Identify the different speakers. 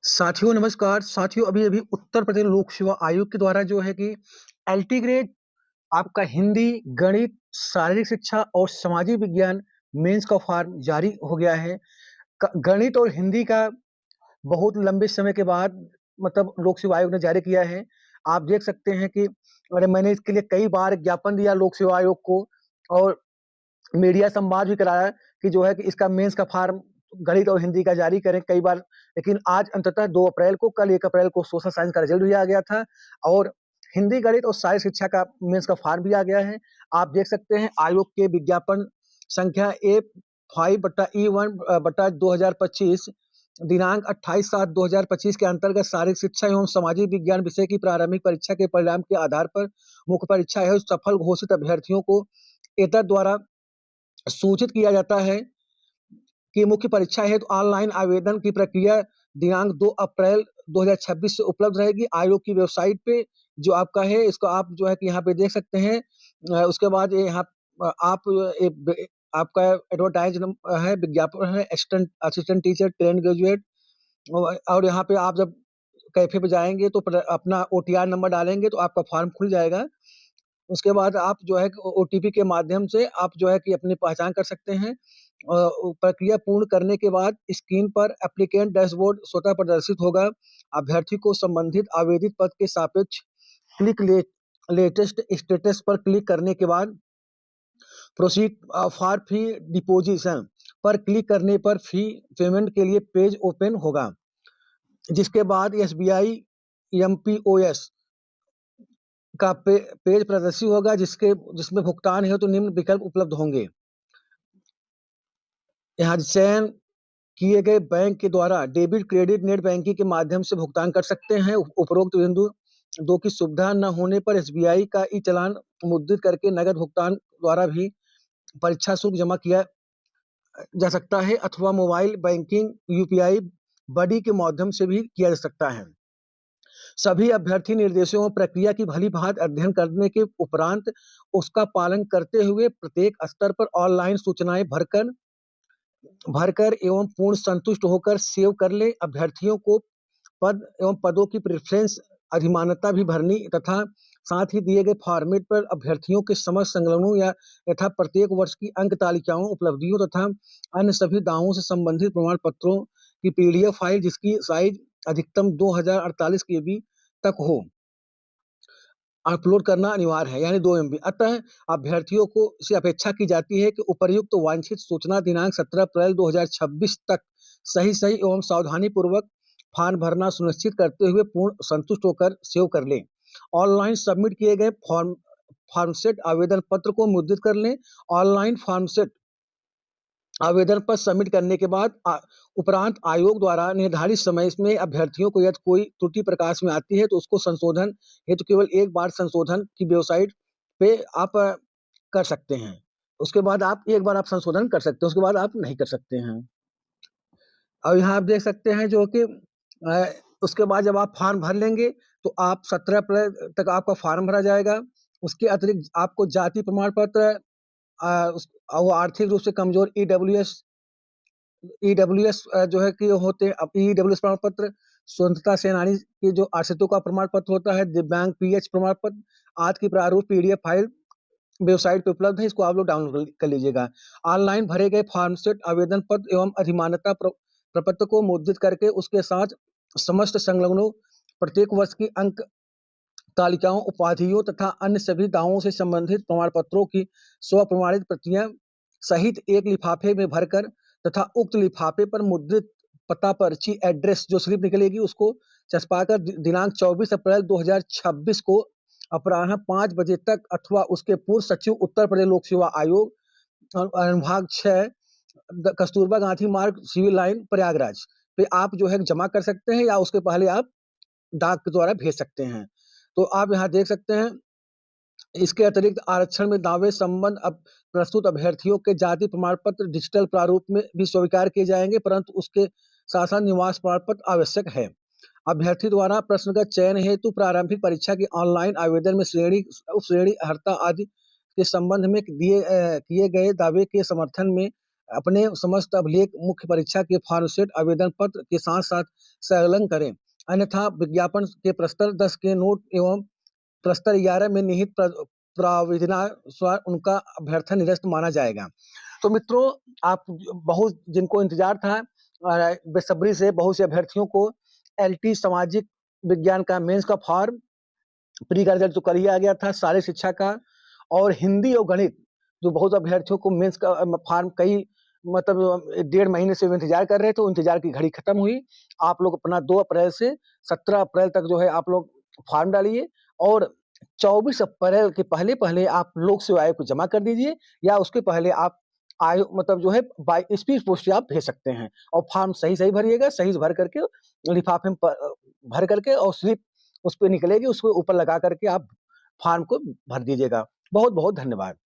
Speaker 1: साथियों नमस्कार। साथियों अभी-अभी उत्तर प्रदेश लोक सेवा आयोग के द्वारा जो है कि एलटी ग्रेड आपका हिंदी, गणित, शारीरिक शिक्षा और सामाजिक विज्ञान मेंस का फॉर्म जारी हो गया है। क गणित और हिंदी का बहुत लंबे समय के बाद मतलब लोक सेवा आयोग ने जारी किया है। आप देख सकते हैं कि मैंने इसके लिए कई बार ज्ञापन दिया लोक सेवा आयोग को और मीडिया संवाद भी कराया कि जो है कि इसका मेंस का फॉर्म गणित और हिंदी का जारी करें कई बार, लेकिन आज अंततः 2 अप्रैल को कल 1 अप्रैल को सोशल साइंस का रिजल्ट भी आ गया था और हिंदी, गणित और शारीरिक शिक्षा का मेंस का फॉर्म भी आ गया है। आप देख सकते हैं आयोग के विज्ञापन संख्या A5/E1/2025 दिनांक 28/7/2025 के अंतर्गत शारीरिक शिक्षा एवं सामाजिक विज्ञान विषय की प्रारंभिक परीक्षा के परिणाम के आधार पर मुख्य परीक्षा हेतु सफल घोषित अभ्यर्थियों को एतद द्वारा सूचित किया जाता है कि मुख्य परीक्षा हेतु ऑनलाइन आवेदन की प्रक्रिया दिनांक 2 अप्रैल 2026 से उपलब्ध रहेगी आयोग की वेबसाइट पे जो आपका है इसको आप जो है कि यहाँ पे देख सकते हैं। उसके बाद ये यहाँ आप आपका एडवर्टाइज है, विज्ञापन है, assistant assistant teacher trained graduate और यहाँ पे आप जब कैफे पे जाएँगे तो अपना ओटीआर नंबर डालेंगे तो आपका फॉर्म खुल जाएगा। उसके बाद आप जो है कि ओ ओटीपी के माध्यम से आप जो है कि अपनी पहचान कर सकते हैं। प्रक्रिया पूर्ण करने के बाद स्क्रीन पर एप्लीकेंट डैशबोर्ड स्वतः प्रदर्शित होगा। अभ्यर्थी को संबंधित आवेदित पद के सापेक्ष क्लिक लेटेस्ट स्टेटस पर क्लिक करने के बाद प्रोसीड फॉर फी डिपोजिशन पर क्लिक करने पर फी पेमेंट के लिए पेज ओपन होगा। जिसके बाद एसबीआई एमपीओएस का पेज प्रदर्शित होगा जिसमें भुगतान हेतु तो निम्न विकल्प उपलब्ध होंगे। यहाँ चयन किए गए बैंक के द्वारा डेबिट, क्रेडिट, नेट बैंकिंग के माध्यम से भुगतान कर सकते हैं। उपरोक्त बिंदु 2 की सुविधा न होने पर एसबीआई का ई-चालान मुद्रित करके नकद भुगतान द्वारा भी परीक्षा शुल्क जमा किया जा सकता है अथवा मोबाइल बैंकिंग यूपीआई बडी के माध्यम से भी किया जा सकता है। सभी अभ्यर्थी निर्देशों और प्रक्रिया की भली-भांति अध्ययन करने के उपरांत उसका पालन करते हुए प्रत्येक स्तर पर ऑनलाइन सूचनाएँ भरकर एवं पूर्ण संतुष्ट होकर सेव कर लें। अभ्यर्थियों को पद एवं पदों की प्रेफ़रेंस अधिमानता भी भरनी तथा साथ ही दिए गए फॉर्मेट पर अभ्यर्थियों के समस्त संलग्नों या यथा प्रत्येक वर्ष की अंक तालिकाओं, उपलब्धियों तथा अन्य सभी दावों से संबंधित प्रमाण पत्रों की पीडीएफ फाइल जिसकी साइज़ अधिकतम 2048 केबी तक हो, अपलोड करना अनिवार्य है, यानी 2 एमबी। अतः अभ्यर्थियों को से अपेक्षा की जाती है कि उपर्युक्त वांछित सूचना दिनांक 17 अप्रैल 2026 तक सही एवं सावधानीपूर्वक फॉर्म भरना सुनिश्चित करते हुए पूर्ण संतुष्ट होकर सेव कर लें। ऑनलाइन सबमिट किए गए फॉर्म सेट आवेदन पत्र को मुद्रित कर लें। ऑनलाइन फॉर्म सेट आवेदन पत्र सबमिट करने के बाद उपरांत आयोग द्वारा निर्धारित समय में अभ्यर्थियों को यदि कोई त्रुटि प्रकाश में आती है तो उसको संशोधन हेतु केवल एक बार संशोधन की वेबसाइट पे आप कर सकते हैं। उसके बाद आप एक बार आप संशोधन कर सकते हैं, उसके बाद आप नहीं कर सकते हैं। और यहाँ आप देख सकते हैं जो कि उसके बाद जब आप फॉर्म भर लेंगे तो आप 17 अप्रैल तक आपका फॉर्म भरा जाएगा। उसके अतिरिक्त आपको जाति प्रमाण पत्र वो आर्थिक रूप से कमज़ोर ईडब्ल्यूएस जो है कि होते हैं। अब ईडब्ल्यूएस प्रमाण पत्र, स्वतंत्रता सेनानी के जो आश्रितों का प्रमाण पत्र होता है, दिव्यांग पीएच प्रमाण पत्र आदि की प्रारूप पीडीएफ फाइल वेबसाइट पे उपलब्ध है, इसको आप लोग डाउनलोड कर लीजिएगा। ऑनलाइन भरे गए फॉर्म सेट आवेदन पत्र एवं अधिमानता प्रपत्र को मुद्रित करके उसके साथ समस्त संलग्नों प्रत्येक वर्ष की अंक तालिकाओं, उपाधियों तथा अन्य सभी दावों से संबंधित प्रमाण पत्रों की स्वप्रमाणित प्रतियां सहित एक लिफाफे में भरकर तथा उक्त लिफाफे पर मुद्रित पता पर्ची एड्रेस जो स्लिप निकलेगी उसको चस्पाकर दिनांक 24 अप्रैल 2026 को अपराह्न 5 बजे तक अथवा उसके पूर्व सचिव उत्तर प्रदेश लोक सेवा आयोग अनुभाग 6 कस्तूरबा गांधी मार्ग सिविल लाइन प्रयागराज पे आप जो है जमा कर सकते हैं या उसके पहले आप डाक के द्वारा भेज सकते हैं। तो आप यहाँ देख सकते हैं इसके अतिरिक्त आरक्षण में दावे संबंध अब प्रस्तुत अभ्यर्थियों के जाति प्रमाण पत्र डिजिटल प्रारूप में भी स्वीकार किए जाएंगे, परंतु उसके साथ-साथ निवास प्रमाण पत्र आवश्यक है। अभ्यर्थी द्वारा प्रश्नगत चयन हेतु प्रारंभिक परीक्षा की ऑनलाइन आवेदन में उप श्रेणी अर्हता आदि के संबंध में किए गए दावे के समर्थन में अपने समस्त अभिलेख मुख्य परीक्षा के फॉर्म सेट आवेदन पत्र के साथ-साथ संलग्न करें। अन्यथा विज्ञापन के प्रस्तर 10 के नोट एवं प्रस्तर 11 में निहित प्राविधानुसार उनका अभ्यर्थन निरस्त माना जाएगा। तो मित्रों, आप बहुत जिनको इंतजार था बेसब्री से बहुत से अभ्यर्थियों को एलटी सामाजिक विज्ञान का मेंस का फॉर्म प्री का रिजल्ट तो कर ही आ गया था, सारे शिक्षा का और हिंदी और गणित जो बहुत अभ्यर्थियों को मेंस का फॉर्म कई मतलब 1.5 महीने से वो इंतजार कर रहे थे, वो इंतजार की घड़ी खत्म हुई। आप लोग अपना 2 अप्रैल से 17 अप्रैल तक जो है आप लोग फॉर्म डालिए और 24 अप्रैल के पहले-पहले आप लोक सेवा आयोग को जमा कर दीजिए या उसके पहले आप आयो मतलब जो है बाय स्पीड पोस्ट से आप भेज सकते हैं और फॉर्म सही-सही भरिएगा, सही से भर करके लिफाफे में भर करके और स्लिप उस पे निकलेगी, उसको ऊपर लगा करके आप फॉर्म को भर दीजिएगा। बहुत-बहुत धन्यवाद।